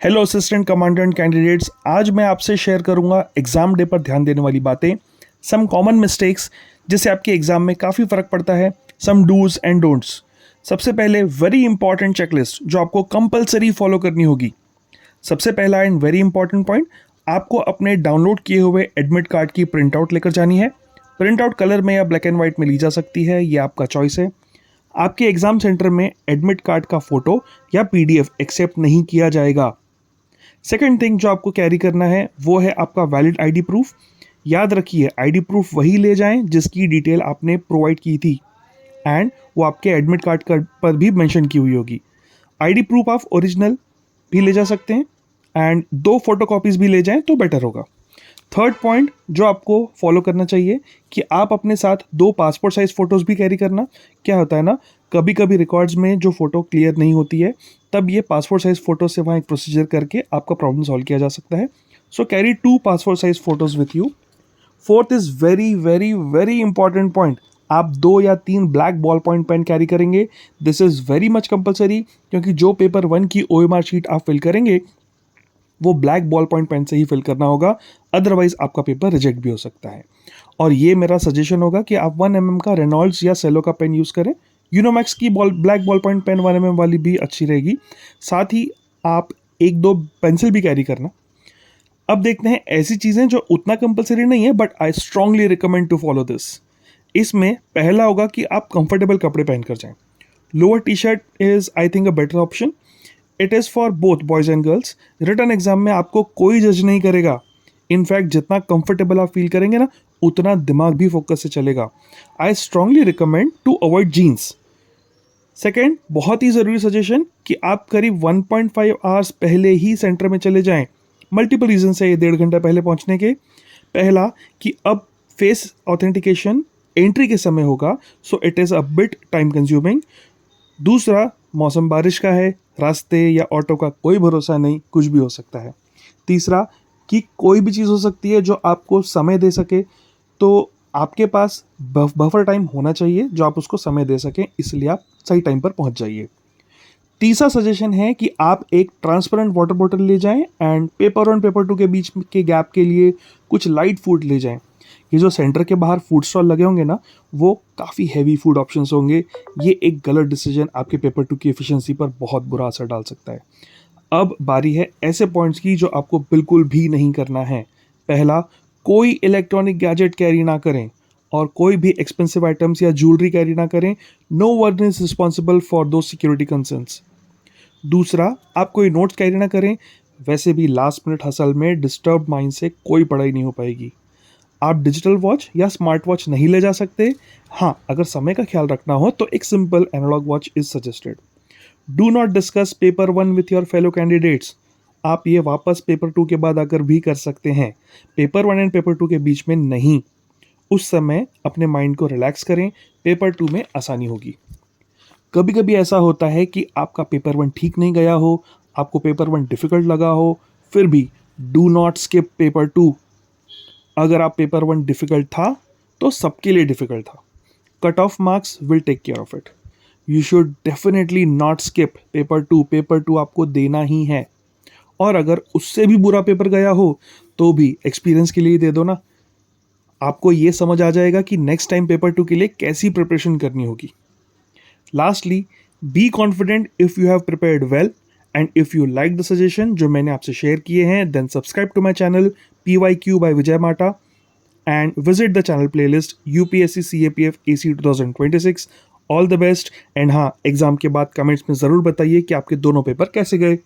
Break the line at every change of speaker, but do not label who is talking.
Hello assistant commandant candidates, आज मैं आपसे शेयर करूंगा एग्ज़ाम डे पर ध्यान देने वाली बातें, सम कॉमन मिस्टेक्स जिससे आपके एग्ज़ाम में काफ़ी फ़र्क पड़ता है, सम डूज एंड डोंट्स। सबसे पहले वेरी इंपॉर्टेंट चेकलिस्ट जो आपको कंपलसरी फॉलो करनी होगी। सबसे पहला एंड वेरी इंपॉर्टेंट पॉइंट, आपको अपने डाउनलोड किए हुए एडमिट कार्ड की प्रिंट आउट लेकर जानी है। प्रिंट आउट कलर में या ब्लैक एंड वाइट में ली जा सकती है, ये आपका चॉइस है। आपके एग्ज़ाम सेंटर में एडमिट कार्ड का फ़ोटो या PDF एक्सेप्ट नहीं किया जाएगा। सेकेंड थिंग जो आपको कैरी करना है वो है आपका वैलिड आईडी प्रूफ। याद रखिए, आईडी प्रूफ वही ले जाएं जिसकी डिटेल आपने प्रोवाइड की थी एंड वो आपके एडमिट कार्ड पर भी मेंशन की हुई होगी। आईडी प्रूफ आप ओरिजिनल भी ले जा सकते हैं एंड 2 फोटोकॉपीज़ भी ले जाएं तो बेटर होगा। थर्ड पॉइंट जो आपको फॉलो करना चाहिए कि आप अपने साथ 2 पासपोर्ट साइज़ फ़ोटोज़ भी कैरी करना। क्या होता है ना, कभी कभी रिकॉर्ड्स में जो फ़ोटो क्लियर नहीं होती है, तब ये पासपोर्ट साइज़ फ़ोटो से वहाँ एक प्रोसीजर करके आपका प्रॉब्लम सॉल्व किया जा सकता है। So carry 2 passport size photos with you. Fourth is very very very important point, आप 2 या 3 black ball point pen carry करेंगे। This is very much compulsory, क्योंकि जो पेपर 1 की OMR शीट आप फिल करेंगे वो ब्लैक बॉल पॉइंट पेन से ही फिल करना होगा, अदरवाइज आपका पेपर रिजेक्ट भी हो सकता है। और ये मेरा सजेशन होगा कि आप 1 mm का रेनॉल्ड्स या सेलो का पेन यूज़ करें। यूनोमैक्स की black ball point pen 1 mm वाली भी अच्छी रहेगी। साथ ही आप 1-2 पेंसिल भी कैरी करना। अब देखते हैं ऐसी चीज़ें जो उतना कंपलसरी नहीं है, but I strongly recommend to follow this. इसमें पहला होगा कि आप कंफर्टेबल कपड़े पहन कर जाएं। Lower T-shirt is I think a better option. It is for both boys and girls. Written exam में आपको कोई जज नहीं करेगा। इनफैक्ट जितना कंफर्टेबल आप फील करेंगे ना, उतना दिमाग भी फोकस से चलेगा। I strongly recommend to avoid jeans. Second, बहुत ही ज़रूरी सजेशन कि आप करीब 1.5 आवर्स पहले ही सेंटर में चले जाएं। मल्टीपल रीजन है ये 1.5 घंटा पहले पहुंचने के। पहला कि अब फेस ऑथेंटिकेशन एंट्री के समय होगा, so it is a bit time consuming. दूसरा, मौसम बारिश का है, रास्ते या ऑटो का कोई भरोसा नहीं, कुछ भी हो सकता है। तीसरा कि कोई भी चीज़ हो सकती है जो आपको समय दे सके, तो आपके पास बफर टाइम होना चाहिए जो आप उसको समय दे सकें, इसलिए आप सही टाइम पर पहुंच जाइए। तीसरा सजेशन है कि आप एक ट्रांसपेरेंट वाटर बॉटल ले जाएं एंड पेपर 1 पेपर 2 के बीच के गैप के लिए कुछ लाइट फूड ले जाएं। ये जो सेंटर के बाहर फूड स्टॉल लगे होंगे ना, वो काफ़ी हैवी फूड ऑप्शंस होंगे। ये एक गलत डिसीजन आपके पेपर 2 की एफिशिएंसी पर बहुत बुरा असर डाल सकता है। अब बारी है ऐसे पॉइंट्स की जो आपको बिल्कुल भी नहीं करना है। पहला, कोई इलेक्ट्रॉनिक गैजेट कैरी ना करें और कोई भी एक्सपेंसिव आइटम्स या ज्वेलरी कैरी ना करें। No one is responsible for the security concerns. दूसरा, आप कोई नोट्स कैरी ना करें। वैसे भी लास्ट मिनट हसल में डिस्टर्ब माइंड से कोई पढ़ाई नहीं हो पाएगी। आप डिजिटल वॉच या स्मार्ट वॉच नहीं ले जा सकते। हाँ, अगर समय का ख्याल रखना हो तो एक simple analogue watch is suggested. Do not discuss paper 1 with your fellow candidates. आप ये वापस पेपर 2 के बाद आकर भी कर सकते हैं, पेपर 1 एंड पेपर 2 के बीच में नहीं। उस समय अपने माइंड को रिलैक्स करें, पेपर 2 में आसानी होगी। कभी कभी ऐसा होता है कि आपका पेपर 1 ठीक नहीं गया हो, आपको पेपर 1 डिफ़िकल्ट लगा हो, फिर भी डू नॉट स्किप पेपर 2। अगर आप पेपर 1 डिफ़िकल्ट था तो सबके लिए डिफ़िकल्ट था। Cut off marks will take care of it. You should definitely not skip paper 2। Paper 2 आपको देना ही है, और अगर उससे भी बुरा पेपर गया हो तो भी एक्सपीरियंस के लिए दे दो ना। आपको ये समझ आ जाएगा कि नेक्स्ट टाइम पेपर 2 के लिए कैसी प्रिपरेशन करनी होगी। Lastly, be confident if you have prepared well, and if you like the suggestion जो मैंने आपसे शेयर किए हैं, then subscribe to my channel PYQ by Vijay Mata and visit the channel playlist UPSC CAPF AC 2026। All the best. And हाँ, exam के बाद comments में ज़रूर बताइए कि आपके दोनों पेपर कैसे गए।